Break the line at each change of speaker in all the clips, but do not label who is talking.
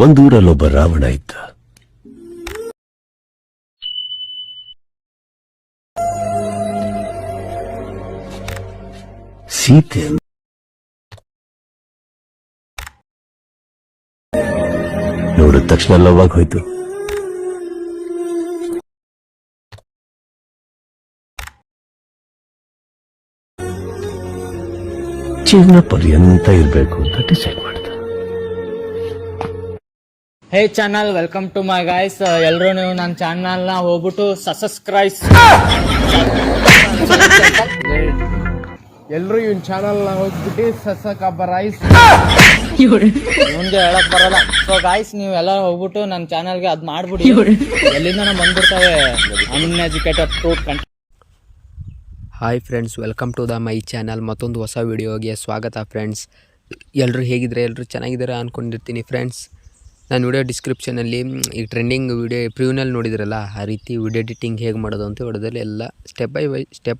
ಒಂದೂರಲ್ಲೊಬ್ಬ ರಾವಣ ಇದ್ದ. ಸೀತೆ ನೋಡಿದ ತಕ್ಷಣ ಲವ್ ಆಗಿ ಹೋಯ್ತು. ಜೀವನ ಪರ್ಯಂತ ಇರಬೇಕು ಅಂತ ಡಿಸೈಡ್ ಮಾಡ್ದ.
Hey channel, welcome to my guys. ಎಲ್ಲರೂ ನೀವು ನನ್ನ ಚಾನಲ್ನ ಹೋಗ್ಬಿಟ್ಟು ಸಬ್ಸ್ಕ್ರೈಬ್,
ಎಲ್ಲರೂ ಇವನ್ ಚಾನಲ್ನ ಹೋಗ್ಬಿಟ್ಟು ಸಬ್ಸ್ಕ್ರೈಬ್
ಮುಂದೆ ಹೇಳಕ್ ಬರಲ್ಲ. ಸೊ ಗಾಯ್ಸ್, ನೀವೆಲ್ಲ ಹೋಗ್ಬಿಟ್ಟು ನನ್ನ ಚಾನಲ್ಗೆ ಅದು ಮಾಡ್ಬಿಡಿ. ಎಲ್ಲಿಂದ ನಾವು ಬಂದ್ಬಿಡ್ತಾವೆ uneducated fruit content.
Hi friends, welcome to the my channel. ಮತ್ತೊಂದು ಹೊಸ ವಿಡಿಯೋಗೆ ಸ್ವಾಗತ ಫ್ರೆಂಡ್ಸ್. ಎಲ್ಲರೂ ಹೇಗಿದ್ದಾರೆ? ಎಲ್ಲರೂ ಚೆನ್ನಾಗಿದ್ದಾರೆ ಅಂದ್ಕೊಂಡಿರ್ತೀನಿ ಫ್ರೆಂಡ್ಸ್. ನಾನು ವಿಡಿಯೋ ಡಿಸ್ಕ್ರಿಪ್ಷನಲ್ಲಿ ಈ ಟ್ರೆಂಡಿಂಗ್ ವಿಡಿಯೋ ಪ್ರಿವ್ಯೂನಲ್ಲಿ ನೋಡಿದ್ರಲ್ಲ, ಆ ರೀತಿ ವಿಡಿಯೋ ಎಡಿಟಿಂಗ್ ಹೇಗೆ ಮಾಡೋದು ಅಂತ ವಿಡಿಯೋದಲ್ಲಿ ಎಲ್ಲ ಸ್ಟೆಪ್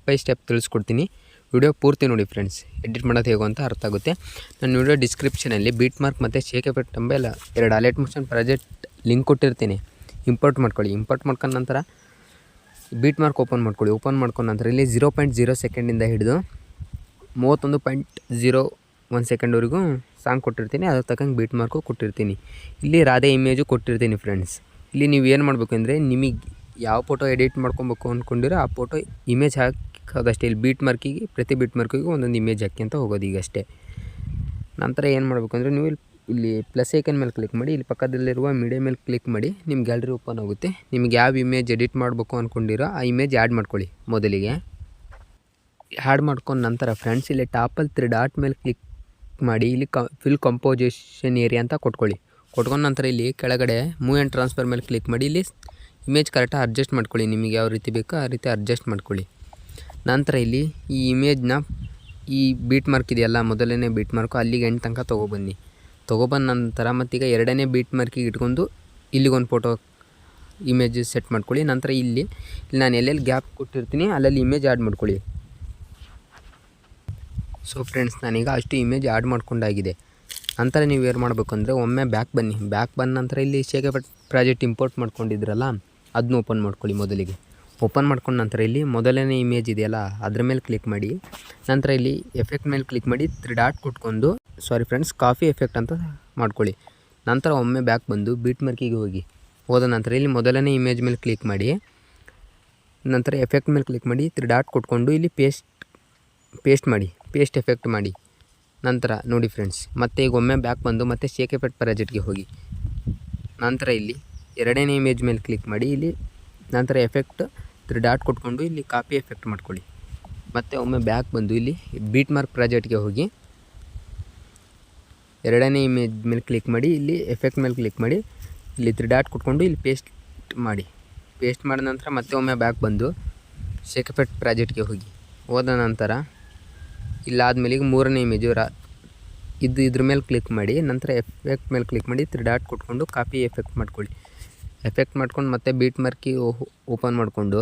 ಬೈ ಸ್ಟೆಪ್ ತಿಳಿಸ್ಕೊಡ್ತೀನಿ. ವಿಡಿಯೋ ಪೂರ್ತಿ ನೋಡಿ ಫ್ರೆಂಡ್ಸ್, ಎಡಿಟ್ ಮಾಡೋದು ಹೇಗೋ ಅಂತ ಅರ್ಥ ಆಗುತ್ತೆ. ನಾನು ವಿಡಿಯೋ ಡಿಸ್ಕ್ರಿಪ್ಷನಲ್ಲಿ ಬೀಟ್ ಮಾರ್ಕ್ ಮತ್ತು ಶೇಕ್ ಎಫೆಕ್ಟ್ ಎಂಬೆಲ್ಲ 2 ಅಲೈಟ್ ಮೋಷನ್ ಪ್ರಾಜೆಕ್ಟ್ ಲಿಂಕ್ ಕೊಟ್ಟಿರ್ತೀನಿ. ಇಂಪೋರ್ಟ್ ಮಾಡ್ಕೊಳ್ಳಿ. ಇಂಪೋರ್ಟ್ ಮಾಡ್ಕೊಂಡ ನಂತರ ಬೀಟ್ ಮಾರ್ಕ್ ಓಪನ್ ಮಾಡ್ಕೊಳ್ಳಿ. ಓಪನ್ ಮಾಡ್ಕೊಂಡ ನಂತರ ಇಲ್ಲಿ 0.0 ಸೆಕೆಂಡಿಂದ ಹಿಡಿದು 31.01 ಸೆಕೆಂಡ್ವರೆಗೂ ಸಾಂಗ್ ಕೊಟ್ಟಿರ್ತೀನಿ. ಅದ್ರ ತಕ್ಕಂಗೆ ಬೀಟ್ ಮಾರ್ಕು ಕೊಟ್ಟಿರ್ತೀನಿ. ಇಲ್ಲಿ ರಾಧೆ ಇಮೇಜು ಕೊಟ್ಟಿರ್ತೀನಿ ಫ್ರೆಂಡ್ಸ್. ಇಲ್ಲಿ ನೀವು ಏನು ಮಾಡಬೇಕು ಅಂದರೆ, ನಿಮಗೆ ಯಾವ ಫೋಟೋ ಎಡಿಟ್ ಮಾಡ್ಕೊಬೇಕು ಅಂದ್ಕೊಂಡಿರೋ ಆ ಫೋಟೋ ಇಮೇಜ್ ಹಾಕೋದಷ್ಟೇ. ಇಲ್ಲಿ ಬೀಟ್ ಮಾರ್ಕಿಗೆ, ಪ್ರತಿ ಬೀಟ್ ಮಾರ್ಕಿಗೂ ಒಂದೊಂದು ಇಮೇಜ್ ಹಾಕಿ ಅಂತ ಹೋಗೋದು ಈಗ ಅಷ್ಟೇ. ನಂತರ ಏನು ಮಾಡಬೇಕು ಅಂದರೆ, ನೀವು ಇಲ್ಲಿ ಪ್ಲಸ್ ಐಕನ್ ಮೇಲೆ ಕ್ಲಿಕ್ ಮಾಡಿ, ಇಲ್ಲಿ ಪಕ್ಕದಲ್ಲಿರುವ ಮೀಡಿಯಾ ಮೇಲೆ ಕ್ಲಿಕ್ ಮಾಡಿ, ನಿಮ್ಮ ಗ್ಯಾಲರಿ ಓಪನ್ ಆಗುತ್ತೆ. ನಿಮ್ಗೆ ಯಾವ ಇಮೇಜ್ ಎಡಿಟ್ ಮಾಡಬೇಕು ಅಂದ್ಕೊಂಡಿರೋ ಆ ಇಮೇಜ್ ಆ್ಯಡ್ ಮಾಡ್ಕೊಳ್ಳಿ. ಮೊದಲಿಗೆ ಆ್ಯಡ್ ಮಾಡ್ಕೊಂಡು ನಂತರ ಫ್ರೆಂಡ್ಸ್, ಇಲ್ಲಿ ಟಾಪಲ್ಲಿ 3 ಡಾಟ್ ಮೇಲೆ ಕ್ಲಿಕ್ ಮಾಡಿ, ಇಲ್ಲಿ ಫಿಲ್ ಕಂಪೋಸಿಷನ್ ಏರಿಯಾ ಅಂತ ಕೊಟ್ಕೊಂಡು ನಂತರ ಇಲ್ಲಿ ಕೆಳಗಡೆ ಮೂವ್ ಆ್ಯಂಡ್ ಟ್ರಾನ್ಸ್ಫರ್ ಮೇಲೆ ಕ್ಲಿಕ್ ಮಾಡಿ, ಇಲ್ಲಿ ಇಮೇಜ್ ಕರೆಕ್ಟಾಗಿ ಅಡ್ಜಸ್ಟ್ ಮಾಡ್ಕೊಳ್ಳಿ. ನಿಮಗೆ ಯಾವ ರೀತಿ ಬೇಕೋ ಆ ರೀತಿ ಅಡ್ಜಸ್ಟ್ ಮಾಡ್ಕೊಳ್ಳಿ. ನಂತರ ಇಲ್ಲಿ ಈ ಇಮೇಜ್ನ ಈ ಬೀಟ್ ಮಾರ್ಕ್ ಇದೆಯಲ್ಲ, ಮೊದಲನೇ ಬೀಟ್ ಮಾರ್ಕು ಅಲ್ಲಿಗೆ ಎಂಡ್ ತನಕ ತೊಗೊಬಂದ ನಂತರ ಮತ್ತೀಗ 2ನೇ ಬೀಟ್ ಮಾರ್ಕಿಗೆ ಇಟ್ಕೊಂಡು ಇಲ್ಲಿಗೊಂದು ಫೋಟೋ ಇಮೇಜ್ ಸೆಟ್ ಮಾಡ್ಕೊಳ್ಳಿ. ನಂತರ ಇಲ್ಲಿ ನಾನು ಎಲ್ಲೆಲ್ಲಿ ಗ್ಯಾಪ್ ಕೊಟ್ಟಿರ್ತೀನಿ ಅಲ್ಲಲ್ಲಿ ಇಮೇಜ್ ಆ್ಯಡ್ ಮಾಡ್ಕೊಳ್ಳಿ. ಸೊ ಫ್ರೆಂಡ್ಸ್, ನಾನೀಗ ಅಷ್ಟು ಇಮೇಜ್ ಆ್ಯಡ್ ಮಾಡ್ಕೊಂಡಾಗಿದೆ. ನಂತರ ನೀವು ಏನು ಮಾಡಬೇಕು ಅಂದರೆ, ಒಮ್ಮೆ ಬ್ಯಾಕ್ ಬಂದ ನಂತರ ಇಲ್ಲಿ ಶೇಕ್ ಎಫೆಕ್ಟ್ ಪ್ರಾಜೆಕ್ಟ್ ಇಂಪೋರ್ಟ್ ಮಾಡ್ಕೊಂಡಿದ್ರಲ್ಲ, ಅದನ್ನ ಓಪನ್ ಮಾಡ್ಕೊಳ್ಳಿ. ಮೊದಲಿಗೆ ಓಪನ್ ಮಾಡ್ಕೊಂಡ ನಂತರ ಇಲ್ಲಿ ಮೊದಲನೇ ಇಮೇಜ್ ಇದೆಯಲ್ಲ ಅದ್ರ ಮೇಲೆ ಕ್ಲಿಕ್ ಮಾಡಿ, ನಂತರ ಇಲ್ಲಿ ಎಫೆಕ್ಟ್ ಮೇಲೆ ಕ್ಲಿಕ್ ಮಾಡಿ 3 ಡಾಟ್ ಕೊಟ್ಕೊಂಡು ಕಾಫಿ ಎಫೆಕ್ಟ್ ಅಂತ ಮಾಡ್ಕೊಳ್ಳಿ. ನಂತರ ಒಮ್ಮೆ ಬ್ಯಾಕ್ ಬಂದು ಬೀಟ್ ಮಾರ್ಕಿಗೆ ಹೋದ ನಂತರ ಇಲ್ಲಿ ಮೊದಲನೇ ಇಮೇಜ್ ಮೇಲೆ ಕ್ಲಿಕ್ ಮಾಡಿ, ನಂತರ ಎಫೆಕ್ಟ್ ಮೇಲೆ ಕ್ಲಿಕ್ ಮಾಡಿ 3 ಡಾಟ್ ಕೊಟ್ಕೊಂಡು ಇಲ್ಲಿ ಪೇಸ್ಟ್ ಎಫೆಕ್ಟ್ ಮಾಡಿ. ನಂತರ ನೋಡಿ ಫ್ರೆಂಡ್ಸ್, ಮತ್ತೆ ಈಗ ಒಮ್ಮೆ ಬ್ಯಾಕ್ ಬಂದು ಮತ್ತೆ ಶೇಕ್ ಎಫೆಕ್ಟ್ ಪ್ರಾಜೆಕ್ಟ್ಗೆ ಹೋಗಿ, ನಂತರ ಇಲ್ಲಿ 2ನೇ ಇಮೇಜ್ ಮೇಲೆ ಕ್ಲಿಕ್ ಮಾಡಿ, ಇಲ್ಲಿ ನಂತರ ಎಫೆಕ್ಟ್ 3 ಡಾಟ್ ಕೊಟ್ಕೊಂಡು ಇಲ್ಲಿ ಕಾಪಿ ಎಫೆಕ್ಟ್ ಮಾಡ್ಕೊಳ್ಳಿ. ಮತ್ತು ಒಮ್ಮೆ ಬ್ಯಾಕ್ ಬಂದು ಇಲ್ಲಿ ಬೀಟ್ ಮಾರ್ಕ್ ಪ್ರಾಜೆಕ್ಟ್ಗೆ ಹೋಗಿ 2ನೇ ಇಮೇಜ್ ಮೇಲೆ ಕ್ಲಿಕ್ ಮಾಡಿ, ಇಲ್ಲಿ ಎಫೆಕ್ಟ್ ಮೇಲೆ ಕ್ಲಿಕ್ ಮಾಡಿ, ಇಲ್ಲಿ 3 ಡಾಟ್ ಕೊಟ್ಕೊಂಡು ಇಲ್ಲಿ ಪೇಸ್ಟ್ ಮಾಡಿದ ನಂತರ ಮತ್ತೆ ಒಮ್ಮೆ ಬ್ಯಾಕ್ ಬಂದು ಶೇಕ್ ಎಫೆಕ್ಟ್ ಪ್ರಾಜೆಕ್ಟ್ಗೆ ಹೋದ ನಂತರ ಇಲ್ಲಾದಮೇಲೆ ಈಗ 3ನೇ ಇಮೇಜು ಇದ್ರ ಮೇಲೆ ಕ್ಲಿಕ್ ಮಾಡಿ, ನಂತರ ಎಫೆಕ್ಟ್ ಮೇಲೆ ಕ್ಲಿಕ್ ಮಾಡಿ 3 ಡಾಟ್ ಕೊಟ್ಕೊಂಡು ಕಾಪಿ ಎಫೆಕ್ಟ್ ಮಾಡ್ಕೊಳ್ಳಿ. ಎಫೆಕ್ಟ್ ಮಾಡ್ಕೊಂಡು ಮತ್ತೆ ಬೀಟ್ ಮಾರ್ಕಿ ಓಪನ್ ಮಾಡಿಕೊಂಡು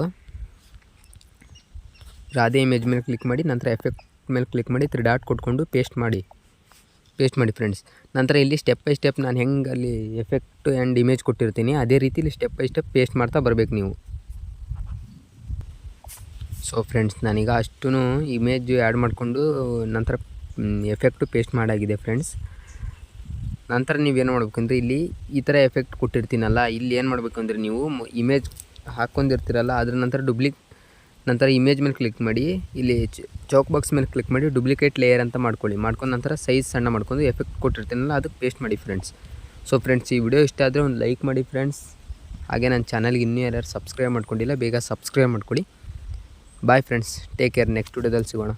ರಾಧೆ ಇಮೇಜ್ ಮೇಲೆ ಕ್ಲಿಕ್ ಮಾಡಿ, ನಂತರ ಎಫೆಕ್ಟ್ ಮೇಲೆ ಕ್ಲಿಕ್ ಮಾಡಿ 3 ಡಾಟ್ ಕೊಟ್ಕೊಂಡು ಪೇಸ್ಟ್ ಮಾಡಿ ಫ್ರೆಂಡ್ಸ್. ನಂತರ ಇಲ್ಲಿ ಸ್ಟೆಪ್ ಬೈ ಸ್ಟೆಪ್ ನಾನು ಹೆಂಗೆ ಅಲ್ಲಿ ಎಫೆಕ್ಟ್ ಆ್ಯಂಡ್ ಇಮೇಜ್ ಕೊಟ್ಟಿರ್ತೀನಿ ಅದೇ ರೀತಿ ಇಲ್ಲಿ ಸ್ಟೆಪ್ ಬೈ ಸ್ಟೆಪ್ ಪೇಸ್ಟ್ ಮಾಡ್ತಾ ಬರಬೇಕು ನೀವು. ಸೊ ಫ್ರೆಂಡ್ಸ್, ನಾನೀಗ ಅಷ್ಟೂ ಇಮೇಜ್ ಆ್ಯಡ್ ಮಾಡಿಕೊಂಡು ನಂತರ ಎಫೆಕ್ಟು ಪೇಸ್ಟ್ ಮಾಡಾಗಿದೆ ಫ್ರೆಂಡ್ಸ್. ನಂತರ ನೀವೇನು ಮಾಡ್ಬೇಕಂದ್ರೆ, ಇಲ್ಲಿ ಈ ಥರ ಎಫೆಕ್ಟ್ ಕೊಟ್ಟಿರ್ತೀನಲ್ಲ, ಇಲ್ಲಿ ಏನು ಮಾಡಬೇಕು ಅಂದರೆ, ನೀವು ಇಮೇಜ್ ಹಾಕ್ಕೊಂಡಿರ್ತೀರಲ್ಲ ಅದ್ರ ನಂತರ ಇಮೇಜ್ ಮೇಲೆ ಕ್ಲಿಕ್ ಮಾಡಿ, ಇಲ್ಲಿ ಚೌಕ್ ಬಾಕ್ಸ್ ಮೇಲೆ ಕ್ಲಿಕ್ ಮಾಡಿ ಡೂಪ್ಲಿಕೇಟ್ ಲೇಯರ್ ಅಂತ ಮಾಡ್ಕೊಂಡು ನಂತರ ಸೈಜ್ ಸಣ್ಣ ಮಾಡ್ಕೊಂಡು ಎಫೆಕ್ಟ್ ಕೊಟ್ಟಿರ್ತೀನಲ್ಲ ಅದಕ್ಕೆ ಪೇಸ್ಟ್ ಮಾಡಿ ಫ್ರೆಂಡ್ಸ್. ಸೊ ಫ್ರೆಂಡ್ಸ್, ಈ ವಿಡಿಯೋ ಇಷ್ಟ ಆದರೆ ಒಂದು ಲೈಕ್ ಮಾಡಿ ಫ್ರೆಂಡ್ಸ್. ಹಾಗೆ ನನ್ನ ಚಾನಲ್ಗೆ ಇನ್ನೂ ಯಾರು ಸಬ್ಸ್ಕ್ರೈಬ್ ಮಾಡ್ಕೊಂಡಿಲ್ಲ ಬೇಗ ಸಬ್ಸ್ಕ್ರೈಬ್ ಮಾಡ್ಕೊಳ್ಳಿ. Bye friends, take care. Next ವಿಡಿಯೋದಲ್ಲಿ ಸಿಗೋಣ.